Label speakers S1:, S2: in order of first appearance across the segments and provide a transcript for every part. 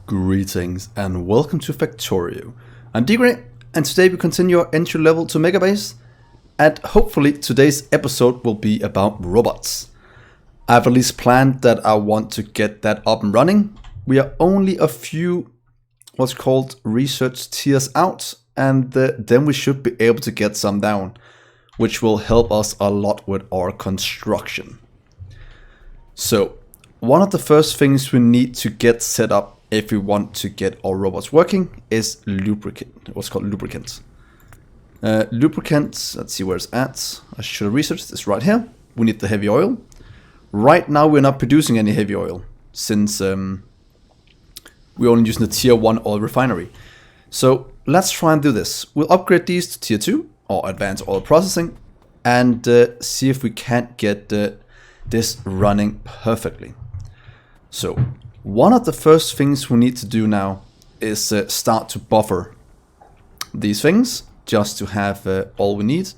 S1: Greetings and welcome to Factorio. I'm Dgray, and today we continue our entry level to Megabase, and hopefully today's episode will be about robots. I've at least planned that I want to get that up and running. We are only a few what's called research tiers out, and then we should be able to get some down, which will help us a lot with our construction. So, one of the first things we need to get set up if we want to get our robots working is what's called lubricants. Lubricants, let's see where it's at. I should have researched this right here. We need the heavy oil. Right now we're not producing any heavy oil since we're only using the tier 1 oil refinery. So let's try and do this. We'll upgrade these to tier 2 or advanced oil processing and see if we can't get this running perfectly. So one of the first things we need to do now is start to buffer these things just to have all we need.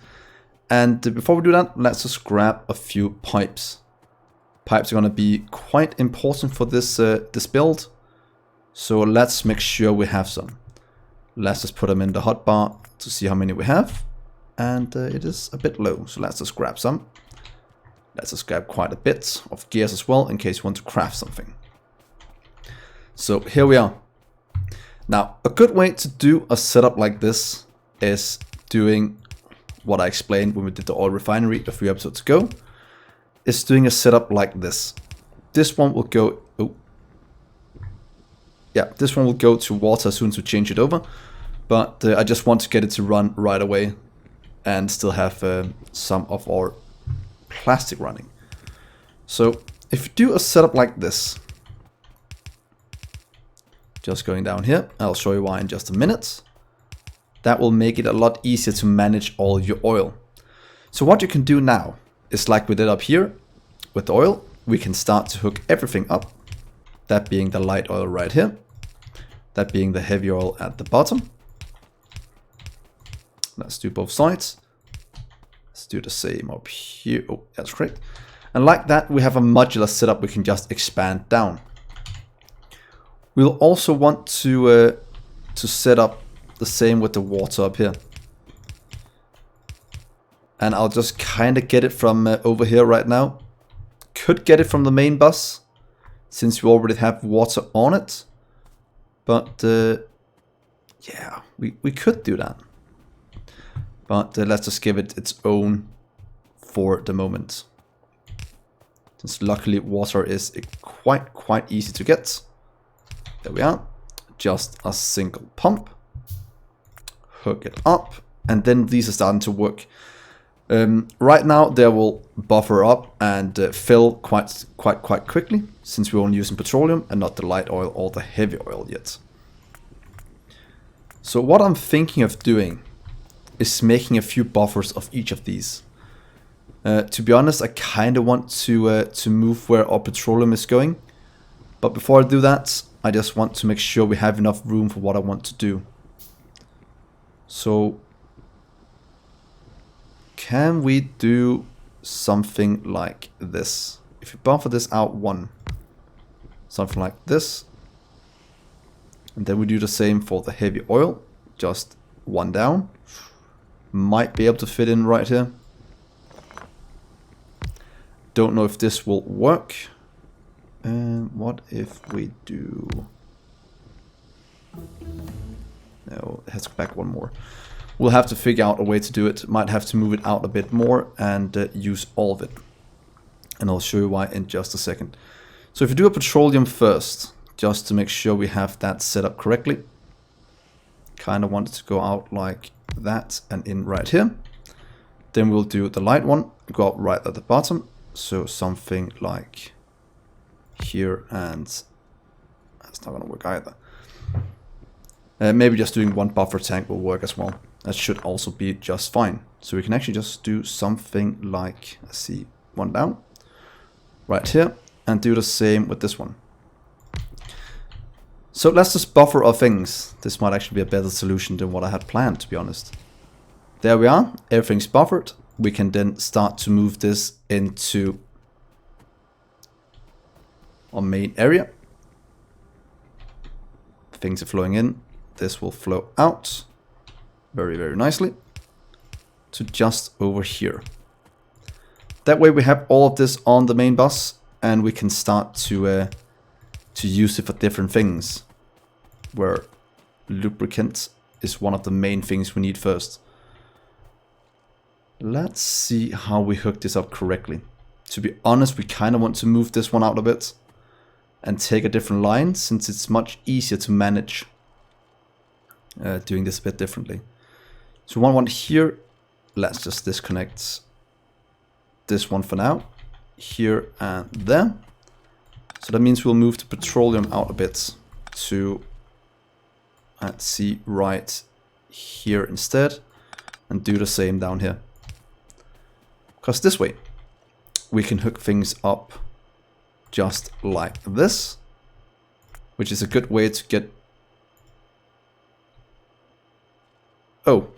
S1: And before we do that, let's just grab a few pipes. Pipes are going to be quite important for this build. So let's make sure we have some. Let's just put them in the hotbar to see how many we have. And it is a bit low, so let's just grab some. Let's just grab quite a bit of gears as well in case you want to craft something. So here we are. Now, a good way to do a setup like this is doing what I explained when we did the oil refinery a few episodes ago. Is doing a setup like this. This one will go. This one will go to water as soon as we change it over. But I just want to get it to run right away and still have some of our plastic running. So if you do a setup like this. Just going down here, I'll show you why in just a minute. That will make it a lot easier to manage all your oil. So what you can do now is like we did up here with the oil, we can start to hook everything up. That being the light oil right here. That being the heavy oil at the bottom. Let's do both sides. Let's do the same up here. Oh, that's great. And like that, we have a modular setup we can just expand down. We'll also want to set up the same with the water up here. And I'll just kind of get it from over here right now. Could get it from the main bus, since we already have water on it. But yeah, we could do that. But let's just give it its own for the moment. Since luckily water is quite easy to get. There we are, just a single pump, hook it up, and then these are starting to work. Right now they will buffer up and fill quite quickly, since we're only using petroleum and not the light oil or the heavy oil yet. So what I'm thinking of doing is making a few buffers of each of these. To be honest, I kind of want to move where our petroleum is going, but before I do that, I just want to make sure we have enough room for what I want to do. So, can we do something like this? If you buffer this out one, something like this. And then we do the same for the heavy oil, just one down. Might be able to fit in right here. Don't know if this will work. And what if we do... No, it has to go back one more. We'll have to figure out a way to do it. Might have to move it out a bit more and use all of it. And I'll show you why in just a second. So if you do a petroleum first, just to make sure we have that set up correctly. Kind of want it to go out like that and in right here. Then we'll do the light one, go up right at the bottom. So something like... here, and that's not going to work either. Maybe just doing one buffer tank will work as well. That should also be just fine. So we can actually just do something like, let's see, one down right here, and do the same with this one. So let's just buffer our things. This might actually be a better solution than what I had planned, to be honest. There we are, everything's buffered. We can then start to move this into our main area. things are flowing in. This will flow out very, very nicely to just over here. That way we have all of this on the main bus, and we can start to use it for different things, where lubricant is one of the main things we need first. Let's see how we hook this up correctly. To be honest, we kind of want to move this one out a bit and take a different line, since it's much easier to manage doing this a bit differently. So one here, let's just disconnect this one for now, here and there. So that means we'll move the petroleum out a bit to, let's see, right here instead, and do the same down here. Because this way we can hook things up just like this, which is a good way to get... Oh,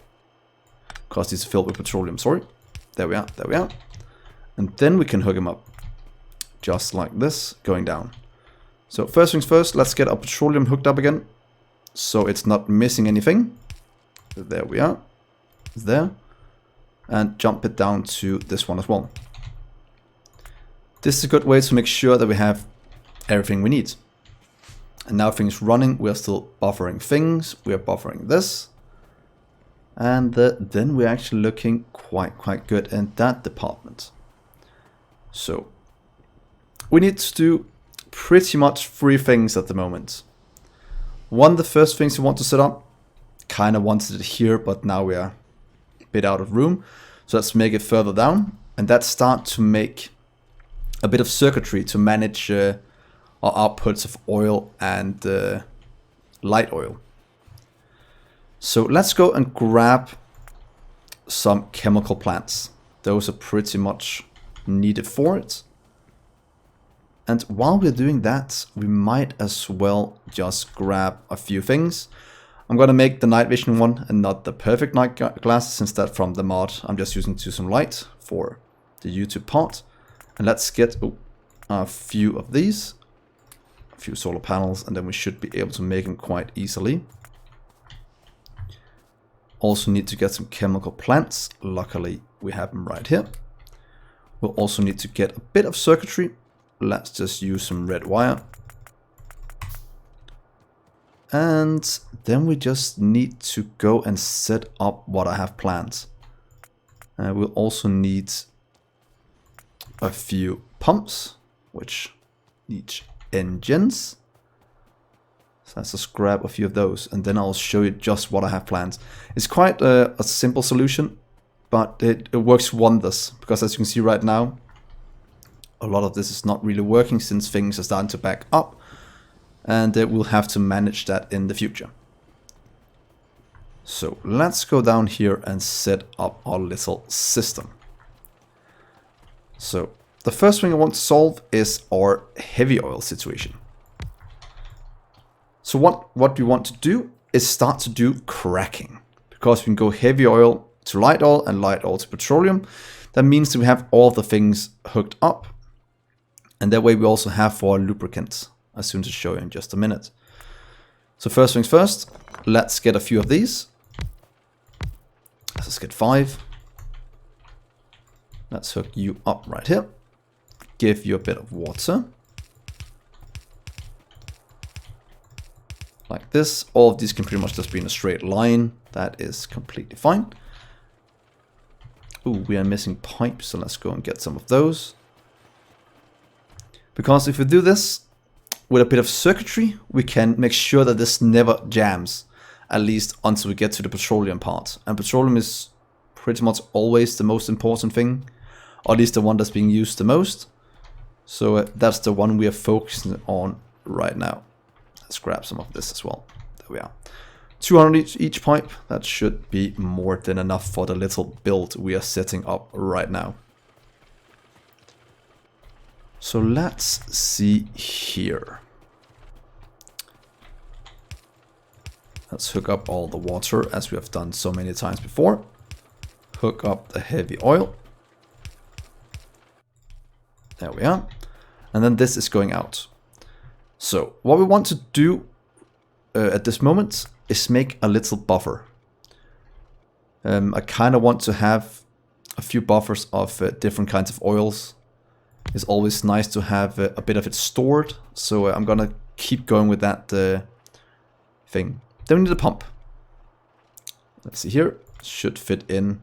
S1: because it's filled with petroleum, sorry. There we are, there we are. And then we can hook them up just like this, going down. So first things first, let's get our petroleum hooked up again, so it's not missing anything. There we are, there. And jump it down to this one as well. This is a good way to make sure that we have everything we need. And now things running, we're still buffering things, we're buffering this. And then we're actually looking quite good in that department. So we need to do pretty much 3 things at the moment. One of the first things we want to set up, kind of wanted it here, but now we are a bit out of room. So let's make it further down, and that's start to make a bit of circuitry to manage our outputs of oil and light oil. So let's go and grab some chemical plants. Those are pretty much needed for it. And while we're doing that, we might as well just grab a few things. I'm going to make the night vision one and not the perfect night glasses, since that from the mod I'm just using to some light for the YouTube part. And let's get a few of these, a few solar panels, and then we should be able to make them quite easily. Also need to get some chemical plants. Luckily we have them right here. We'll also need to get a bit of circuitry. Let's just use some red wire. And then we just need to go and set up what I have planned. We'll also need a few pumps, which need engines. So let's just grab a few of those, and then I'll show you just what I have planned. It's quite a simple solution, but it works wonders, because as you can see right now, a lot of this is not really working since things are starting to back up, and we'll have to manage that in the future. So let's go down here and set up our little system. So the first thing I want to solve is our heavy oil situation. So what we want to do is start to do cracking, because we can go heavy oil to light oil and light oil to petroleum. That means that we have all the things hooked up, and that way we also have for our lubricants, as soon as I show you in just a minute. So first things first, let's get a few of these. Let's get 5. Let's hook you up right here. Give you a bit of water. Like this. All of these can pretty much just be in a straight line. That is completely fine. Ooh, we are missing pipes, so let's go and get some of those. Because if we do this with a bit of circuitry, we can make sure that this never jams, at least until we get to the petroleum part. And petroleum is pretty much always the most important thing, or at least the one that's being used the most. So that's the one we are focusing on right now. Let's grab some of this as well. There we are. 200 each pipe. That should be more than enough for the little build we are setting up right now. So let's see here. Let's hook up all the water as we have done so many times before. Hook up the heavy oil. There we are. And then this is going out. So what we want to do at this moment is make a little buffer. I kind of want to have a few buffers of different kinds of oils. It's always nice to have a bit of it stored, so I'm gonna keep going with that thing. Then we need a pump. Let's see here, should fit in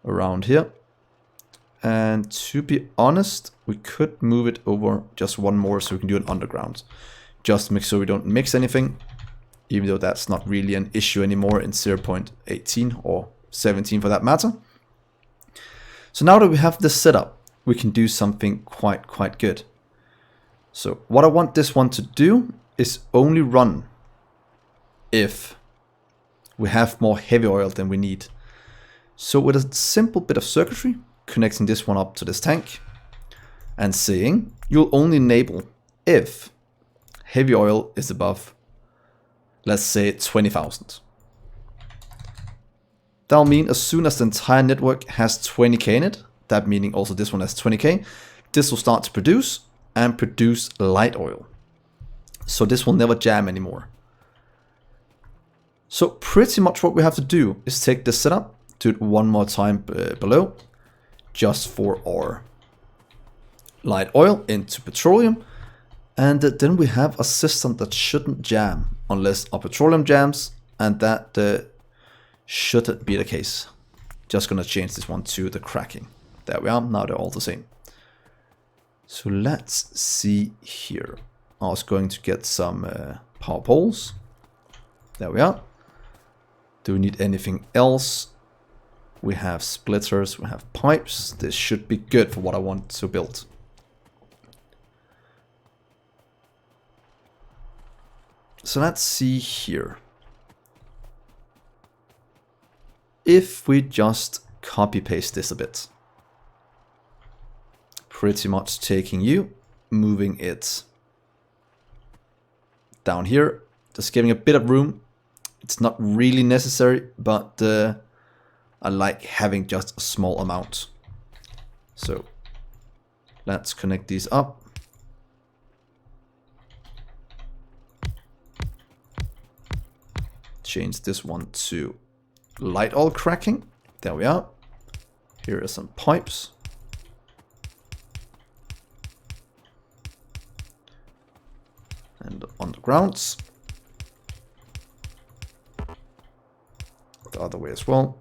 S1: around here. And to be honest, we could move it over just one more so we can do it underground. Just to make sure we don't mix anything, even though that's not really an issue anymore in 0.18 or 17 for that matter. So now that we have this set up, we can do something quite good. So what I want this one to do is only run if we have more heavy oil than we need. So with a simple bit of circuitry, connecting this one up to this tank and saying you'll only enable if heavy oil is above, let's say, 20,000. That'll mean as soon as the entire network has 20k in it, that meaning also this one has 20k, this will start to produce and produce light oil. So this will never jam anymore. So pretty much what we have to do is take this setup, do it one more time below, just for our light oil into petroleum. And then we have a system that shouldn't jam unless our petroleum jams, and that shouldn't be the case. Just gonna change this one to the cracking. There we are, now they're all the same. So let's see here. I was going to get some power poles. There we are. Do we need anything else? We have splitters, we have pipes. This should be good for what I want to build. So let's see here. If we just copy paste this a bit. Pretty much taking you, moving it down here, just giving a bit of room. It's not really necessary, but I like having just a small amount. So let's connect these up. Change this one to light oil cracking. There we are. Here are some pipes. And undergrounds. The other way as well.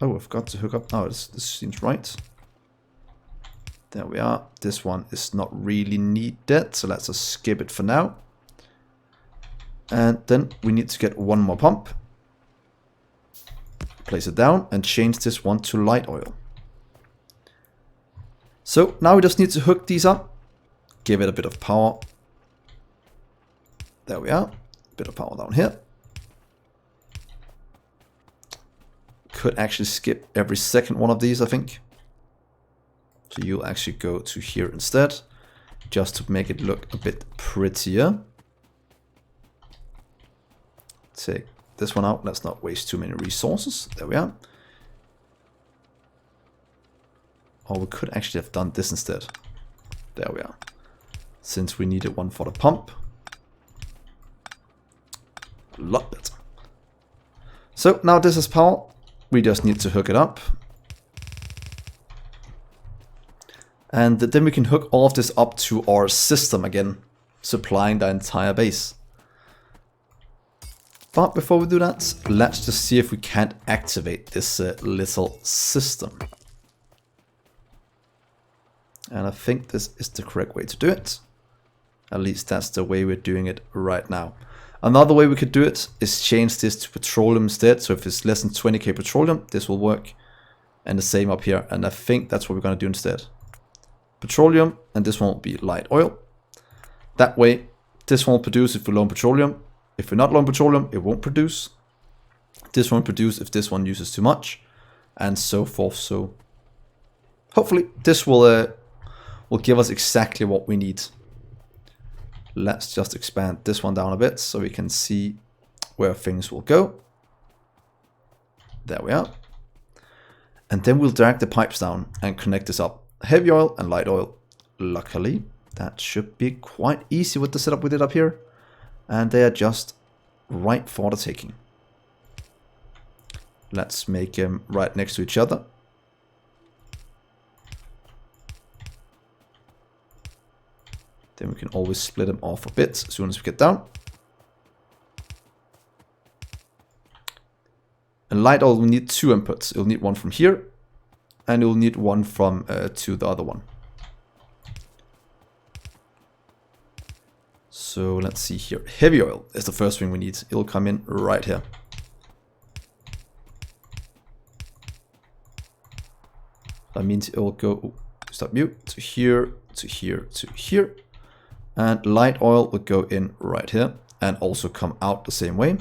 S1: Oh, I've got to hook up. Oh, this seems right. There we are. This one is not really needed, so let's just skip it for now. And then we need to get one more pump. Place it down and change this one to light oil. So now we just need to hook these up. Give it a bit of power. There we are. A bit of power down here. Could actually skip every second one of these, I think. So you'll actually go to here instead, just to make it look a bit prettier. Take this one out. Let's not waste too many resources. There we are. Or we could actually have done this instead. There we are. Since we needed one for the pump. A lot better. So now this is power. We just need to hook it up. And then we can hook all of this up to our system again, supplying the entire base. But before we do that, let's just see if we can't activate this little system. And I think this is the correct way to do it. At least that's the way we're doing it right now. Another way we could do it is change this to petroleum instead. So if it's less than 20k petroleum, this will work. And the same up here. And I think that's what we're going to do instead. Petroleum, and this one will be light oil. That way, this one will produce if we're low on petroleum. If we're not low on petroleum, it won't produce. This one will produce if this one uses too much. And so forth. So hopefully this will give us exactly what we need. Let's just expand this one down a bit so we can see where things will go. There we are. And then we'll drag the pipes down and connect this up. Heavy oil and light oil. Luckily, that should be quite easy with the setup we did up here. and they are just right for the taking. Let's make them right next to each other. Then we can always split them off a bit as soon as we get down. And light oil will need 2 inputs. It'll need one from here, and it'll need one from to the other one. So let's see here. Heavy oil is the first thing we need. It'll come in right here. That means it will go, stop you, to here, to here, to here. And light oil would go in right here and also come out the same way.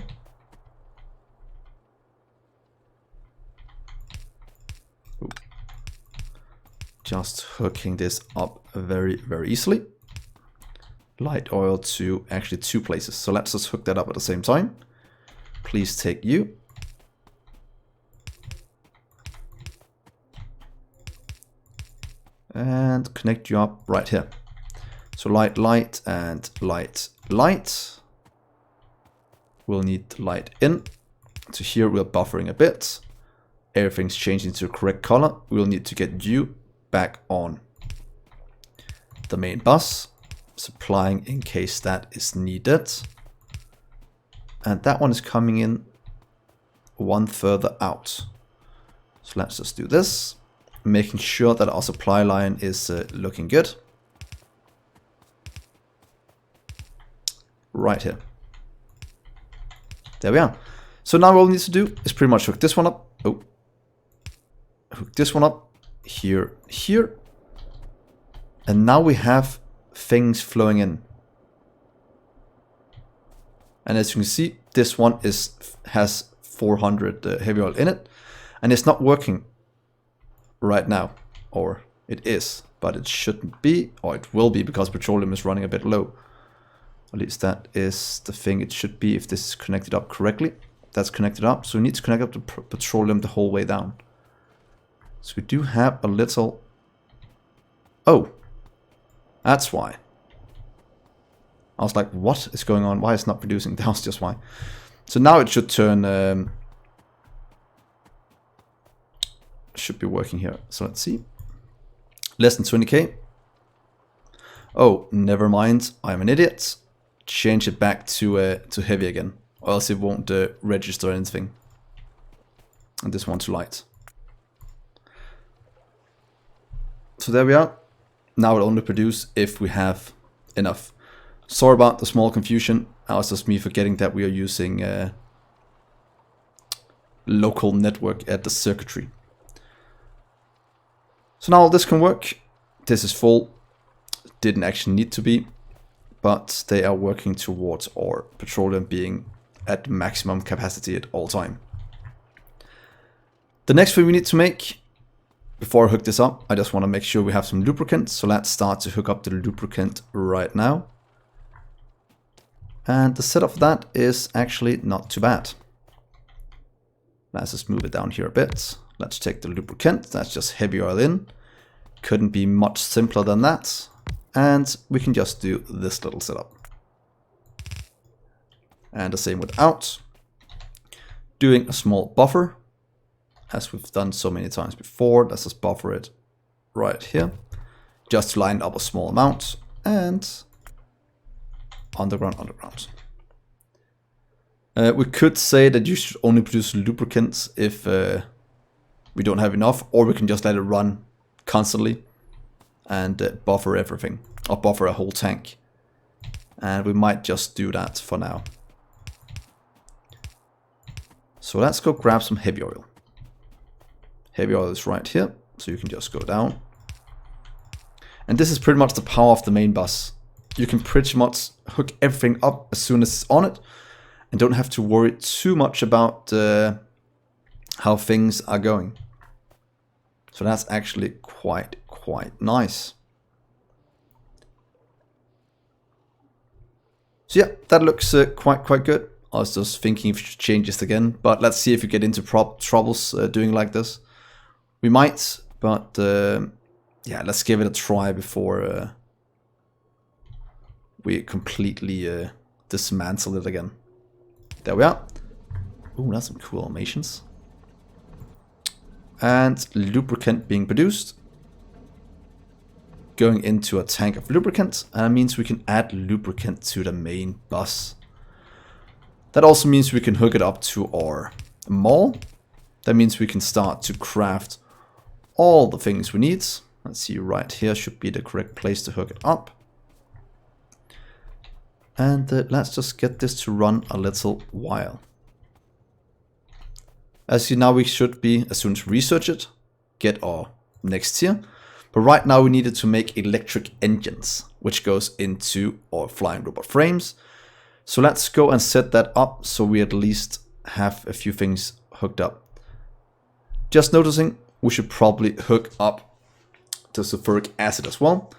S1: Ooh. Just hooking this up very, very easily. Light oil to actually 2 places. So let's just hook that up at the same time. Please take you. And connect you up right here. So light, light, and light, light. We'll need light in. So here we're buffering a bit. Everything's changing to the correct color. We'll need to get you back on the main bus. Supplying in case that is needed. And that one is coming in one further out. So let's just do this. Making sure that our supply line is looking good. Right here. There we are. So now all we need to do is pretty much hook this one up. Oh. Hook this one up. Here, here. And now we have things flowing in. And as you can see, this one has 400 heavy oil in it. And it's not working right now, or it is, but it shouldn't be, or it will be because petroleum is running a bit low. At least that is the thing it should be if this is connected up correctly. That's connected up, so we need to connect up the petroleum the whole way down. So we do have a little... Oh, that's why. I was like, what is going on? Why is it not producing? That was just why. So now it should turn... should be working here. So let's see. Less than 20k. Oh, never mind. I'm an idiot. Change it back to heavy again, or else it won't register anything. And this one to light. So there we are. Now it'll only produce if we have enough. Sorry about the small confusion. That was just me forgetting that we are using local network at the circuitry. So now all this can work. This is full. Didn't actually need to be, but they are working towards our petroleum being at maximum capacity at all time. The next thing we need to make, before I hook this up, I just want to make sure we have some lubricant. So let's start to hook up the lubricant right now. And the setup for that is actually not too bad. Let's just move it down here a bit. Let's take the lubricant, that's just heavy oil in. Couldn't be much simpler than that. And we can just do this little setup. And the same with out. Doing a small buffer, as we've done so many times before. Let's just buffer it right here. Just to line up a small amount. And underground, underground. We could say that you should only produce lubricants if we don't have enough, or we can just let it run constantly and buffer everything, or buffer a whole tank. And we might just do that for now. So let's go grab some heavy oil. Heavy oil is right here, so you can just go down. And this is pretty much the power of the main bus. You can pretty much hook everything up as soon as it's on it, and don't have to worry too much about how things are going. So that's actually quite nice. So yeah, that looks quite good. I was just thinking if we should change this again, but let's see if we get into troubles doing like this. We might, but yeah, let's give it a try before we completely dismantle it again. There we are. Ooh, that's some cool animations. And lubricant being produced. Going into a tank of lubricant, and that means we can add lubricant to the main bus. That also means we can hook it up to our mall. That means we can start to craft all the things we need. Let's see, right here should be the correct place to hook it up. And let's just get this to run a little while. As you now we should be, as soon as we research it, get our next tier. But right now we needed to make electric engines, which goes into our flying robot frames. So let's go and set that up so we at least have a few things hooked up. Just noticing, we should probably hook up the sulfuric acid as well.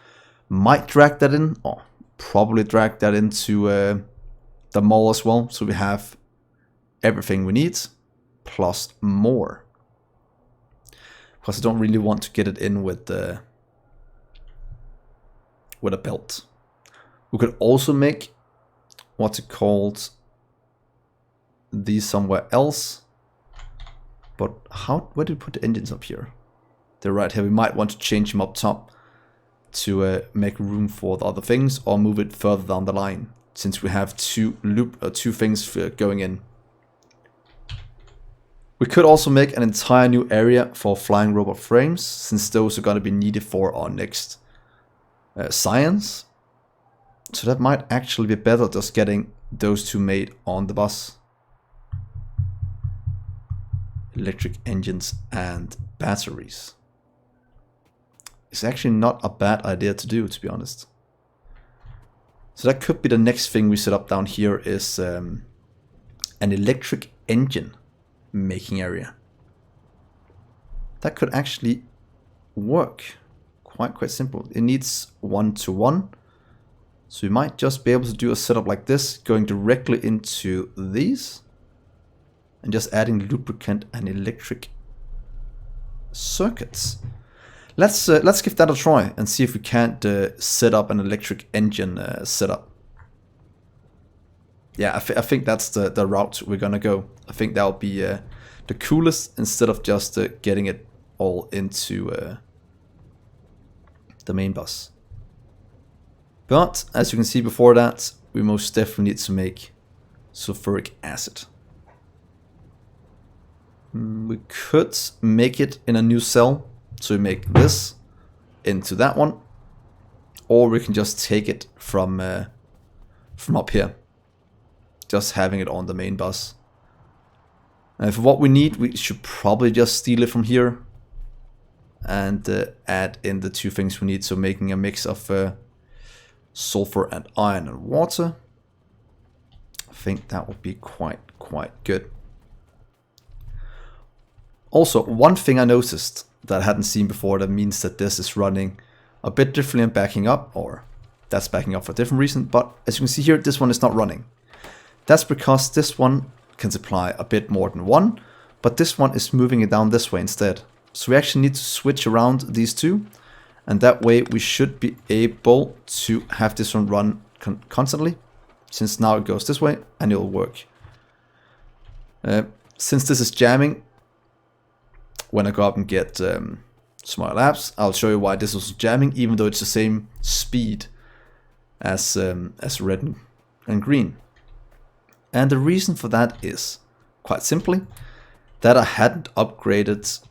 S1: Might drag that in, or probably drag that into the mall as well. So we have everything we need, plus more. Because I don't really want to get it in with a belt. We could also make what's it called, these somewhere else. But where do we put the engines up here? They're right here. We might want to change them up top to make room for the other things, or move it further down the line, since we have two things going in. We could also make an entire new area for flying robot frames, since those are going to be needed for our next science. So that might actually be better just getting those two made on the bus. Electric engines and batteries. It's actually not a bad idea to do, to be honest. So that could be the next thing we set up down here, is an electric engine making area. That could actually work quite simple. It needs 1-to-1, so you might just be able to do a setup like this, going directly into these and just adding lubricant and electric circuits. Let's give that a try and see if we can't set up an electric engine setup. Yeah, I think that's the route we're gonna go. I think that'll be the coolest, instead of just getting it all into the main bus. But as you can see before that, we most definitely need to make sulfuric acid. We could make it in a new cell, so we make this into that one, or we can just take it from up here, just having it on the main bus. And for what we need, we should probably just steal it from here and add in the two things we need, so making a mix of sulfur and iron and water. I think that would be quite good. Also, one thing I noticed that I hadn't seen before, that means that this is running a bit differently and backing up, or that's backing up for a different reason, but as you can see here, this one is not running. That's because this one can supply a bit more than one, but this one is moving it down this way instead. So we actually need to switch around these two, and that way we should be able to have this one run constantly, since now it goes this way and it'll work. Since this is jamming, when I go up and get Smart Labs, I'll show you why this was jamming, even though it's the same speed as red and green. And the reason for that is, quite simply, that I hadn't upgraded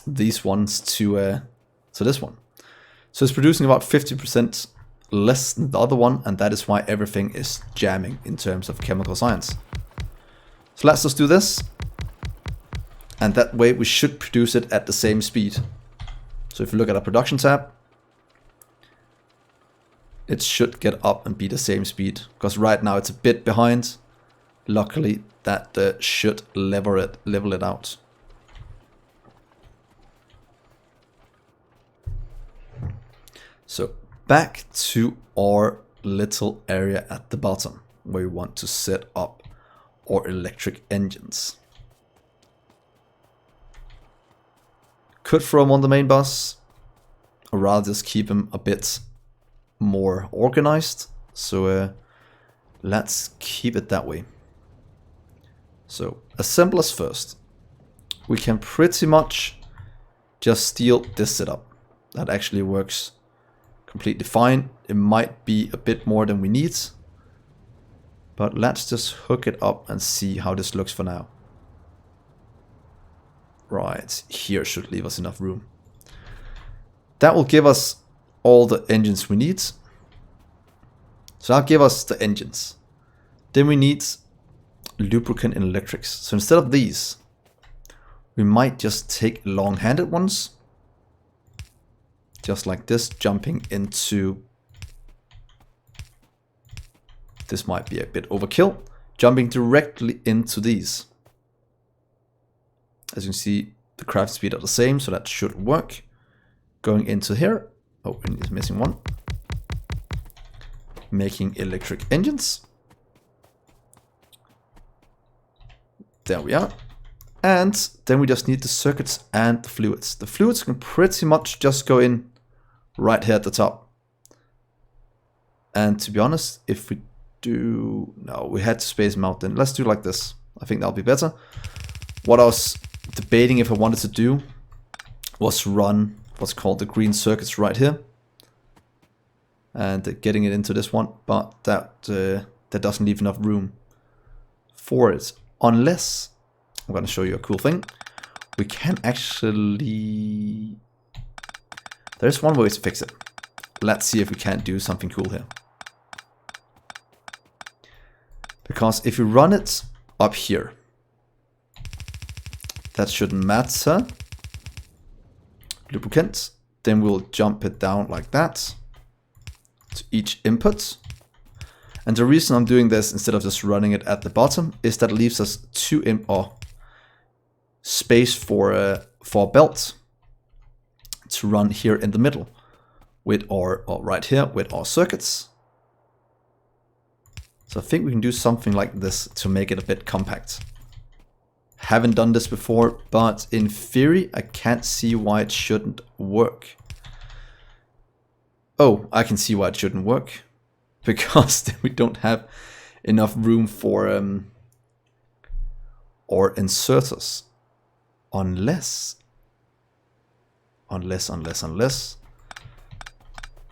S1: these ones to this one. So it's producing about 50% less than the other one, and that is why everything is jamming in terms of chemical science. So let's just do this. And that way we should produce it at the same speed. So if you look at our production tab, it should get up and be the same speed, because right now it's a bit behind. Luckily that should level it out. So back to our little area at the bottom, where we want to set up our electric engines. Could throw them on the main bus, or rather just keep them a bit more organized. So Let's keep it that way. So assemble as first. We can pretty much just steal this setup. That actually works completely fine. It might be a bit more than we need. But let's just hook it up and see how this looks for now. Right, here should leave us enough room. That will give us all the engines we need. So that'll give us the engines. Then we need lubricant and electrics. So instead of these, we might just take long-handed ones. Just like this, jumping into... This might be a bit overkill. Jumping directly into these. As you can see, the craft speed are the same, so that should work. Going into here. Oh, and it's missing one. Making electric engines. There we are. And then we just need the circuits and the fluids. The fluids can pretty much just go in right here at the top. And to be honest, if we do... No, we had to space them out then. Let's do like this. I think that'll be better. What I was debating if I wanted to do was run what's called the green circuits right here. And getting it into this one. But that doesn't leave enough room for it. Unless... I'm going to show you a cool thing. We can actually... There's one way to fix it. Let's see if we can't do something cool here. Because if you run it up here, that shouldn't matter. Lubricant. Then we'll jump it down like that to each input. And the reason I'm doing this instead of just running it at the bottom is that it leaves us space for a belt to run here in the middle with or right here with our circuits. So I think we can do something like this to make it a bit compact. Haven't done this before, but in theory I can't see why it shouldn't work. Oh, I can see why it shouldn't work. Because we don't have enough room for or inserters. Unless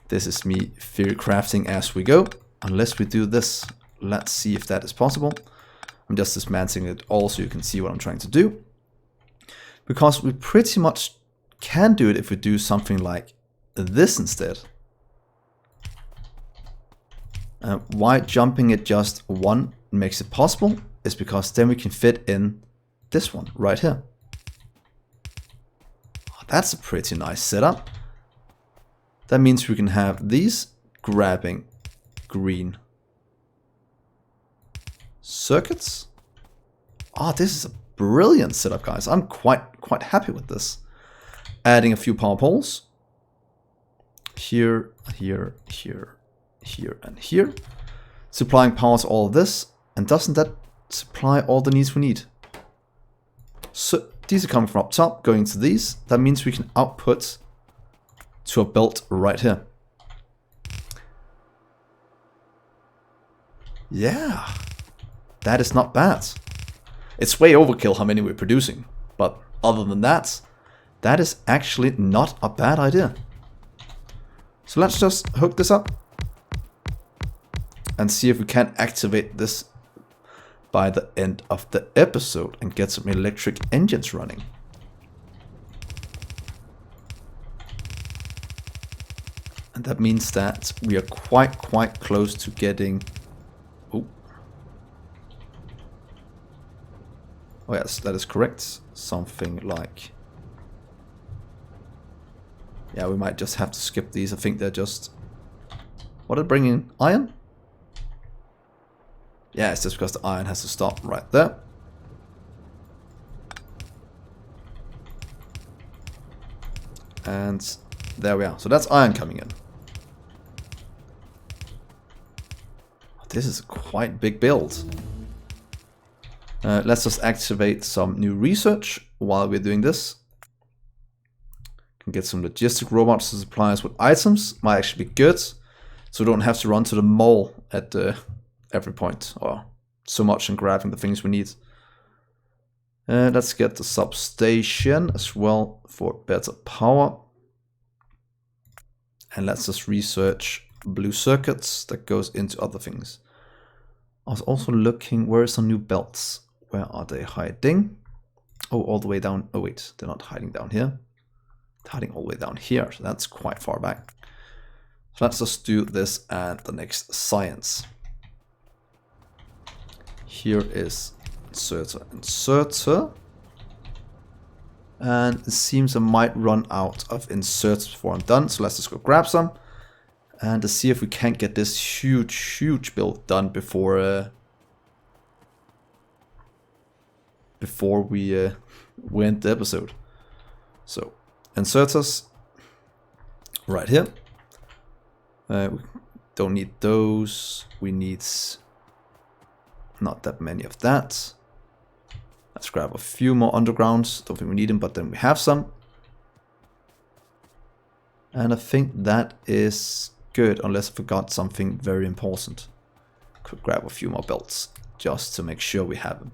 S1: this is me theory crafting as we go. Unless we do this. Let's see if that is possible. I'm just dismantling it all so you can see what I'm trying to do. Because we pretty much can do it if we do something like this instead. Why jumping it just one makes it possible is because then we can fit in this one right here. Oh, that's a pretty nice setup. That means we can have these grabbing green circuits. Oh, this is a brilliant setup, guys. I'm quite happy with this. Adding a few power poles. Here, here, here, here, and here. Supplying power to all of this. And doesn't that supply all the needs we need? So these are coming from up top, going to these. That means we can output to a belt right here. Yeah, that is not bad. It's way overkill how many we're producing. But other than that, that is actually not a bad idea. So let's just hook this up. And see if we can activate this by the end of the episode and get some electric engines running. And that means that we are quite close to getting... Oh yes, that is correct. Something like... Yeah, we might just have to skip these. I think they're just... What are they bringing? Iron? Yeah, it's just because the iron has to stop right there. And there we are. So that's iron coming in. This is a quite big build. Let's just activate some new research while we're doing this. Can get some logistic robots to supply us with items. Might actually be good. So we don't have to run to the mall at every point, or so much in grabbing the things we need. Let's get the substation as well for better power. And let's just research blue circuits that goes into other things. I was also looking, where are some new belts? Where are they hiding? Oh, all the way down. Oh wait, they're not hiding down here. They're hiding all the way down here, so that's quite far back. So let's just do this and the next science. Here is inserter. And it seems I might run out of inserts before I'm done, so let's just go grab some. And to see if we can't get this huge build done before we end the episode. So, inserters right here. We don't need those. We need not that many of that. Let's grab a few more undergrounds. Don't think we need them, but then we have some. And I think that is good, unless I forgot something very important. Could grab a few more belts, just to make sure we have them.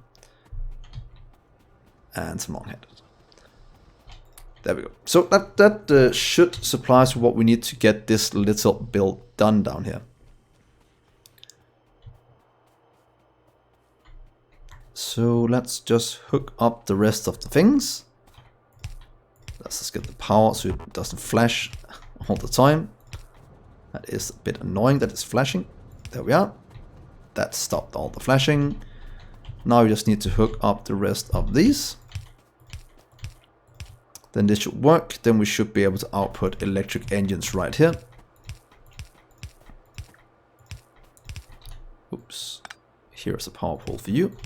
S1: And some long-headed. There we go. So that should supply us with what we need to get this little build done down here. So let's just hook up the rest of the things. Let's just get the power so it doesn't flash all the time. That is a bit annoying that it's flashing. There we are. That stopped all the flashing. Now we just need to hook up the rest of these. Then this should work. Then we should be able to output electric engines right here. Oops. Here's a power pole for you.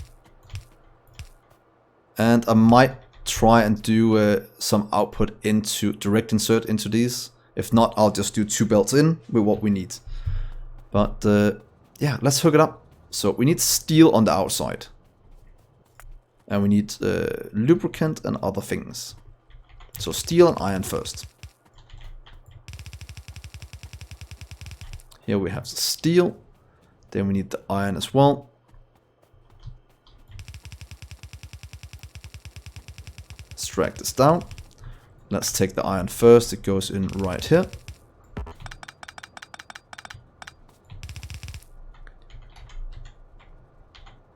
S1: And I might try and do some output into direct insert into these. If not, I'll just do 2 belts in with what we need. But yeah, let's hook it up. So we need steel on the outside. And we need lubricant and other things. So steel and iron first. Here we have the steel. Then we need the iron as well. Let's drag this down. Let's take the iron first. It goes in right here.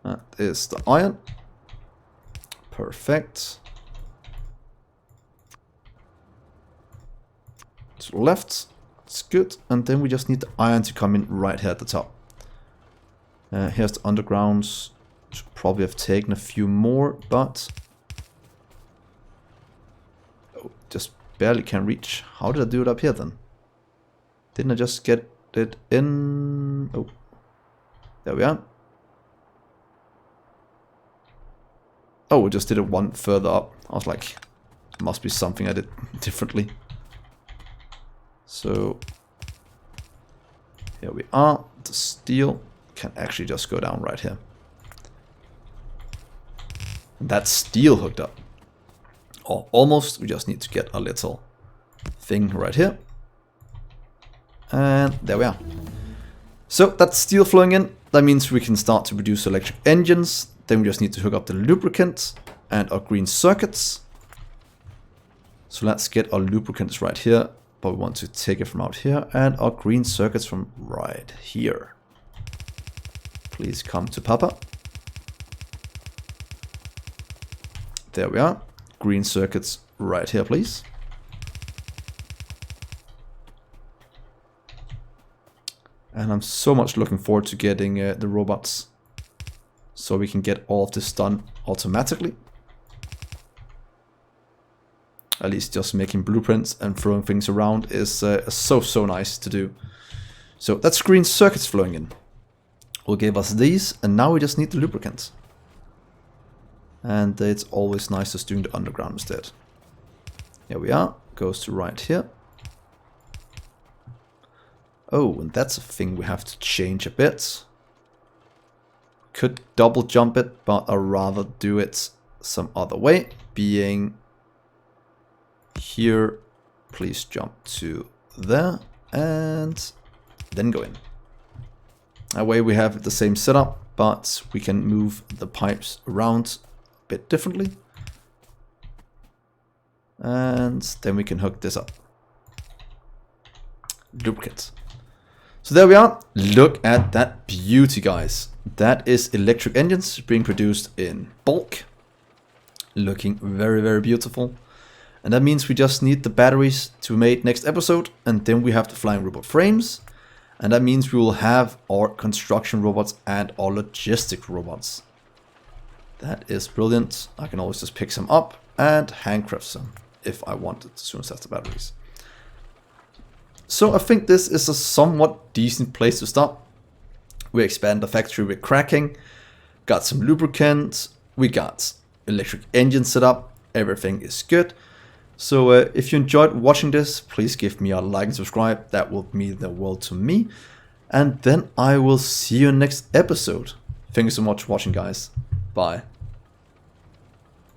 S1: That is the iron. Perfect. To the left. It's good. And then we just need the iron to come in right here at the top. Here's the undergrounds. Should probably have taken a few more, but just barely can reach. How did I do it up here then? Didn't I just get it in? Oh, there we are. Oh, we just did it one further up. I was like, must be something I did differently. So here we are. The steel can actually just go down right here. And that's steel hooked up. Or almost. We just need to get a little thing right here. And there we are. So that's steel flowing in. That means we can start to produce electric engines. Then we just need to hook up the lubricant and our green circuits. So let's get our lubricants right here. But we want to take it from out here. And our green circuits from right here. Please come to Papa. There we are. Green circuits right here, please. And I'm so much looking forward to getting the robots. So we can get all of this done automatically. At least just making blueprints and throwing things around is so nice to do. So that's green circuits flowing in. Will give us these, and now we just need the lubricant. And it's always nice just doing the underground instead. Here we are. Goes to right here. Oh, and that's a thing we have to change a bit. Could double jump it, but I'd rather do it some other way. Being here, please jump to there and then go in. That way we have the same setup, but we can move the pipes around a bit differently. And then we can hook this up. Lubricants. So there we are. Look at that beauty, guys. That is electric engines being produced in bulk. Looking very, very beautiful. And that means we just need the batteries to be made next episode. And then we have the flying robot frames. And that means we will have our construction robots and our logistic robots. That is brilliant. I can always just pick some up and handcraft some if I wanted, as soon as I have the batteries. So I think this is a somewhat decent place to stop. We expand the factory with cracking, got some lubricants, we got electric engine set up, everything is good. So if you enjoyed watching this, please give me a like and subscribe, that will mean the world to me. And then I will see you next episode. Thank you so much for watching, guys. Bye.